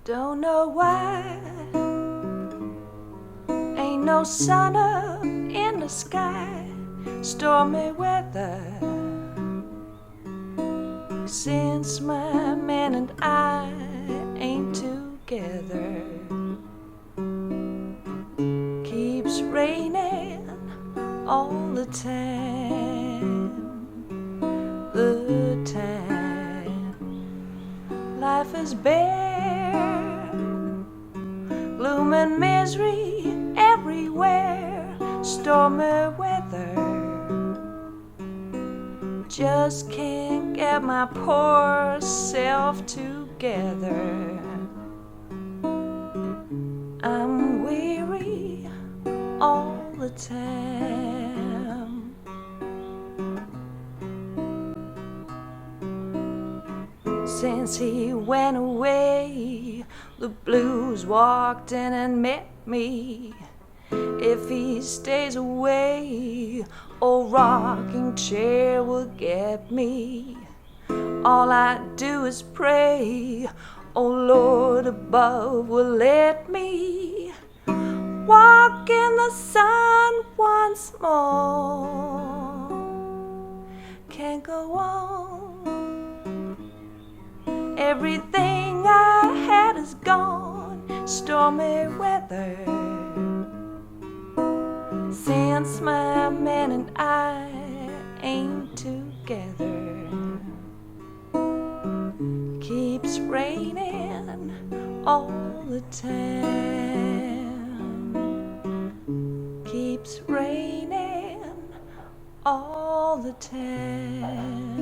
Don't know why ain't no sun up in the sky. Stormy weather since my man and I ain't together. Keeps raining all the time. The time life is bare, gloom and misery everywhere. Stormy weather, just can't get my poor self together. I'm weary all the time. Since he went away, the blues walked in and met me. If he stays away, old rocking chair will get me. All I do is pray, oh Lord above will let me walk in the sun once more. Can't go on, everything I had is gone. Stormy weather since my man and I ain't together. Keeps raining all the time. Keeps raining all the time.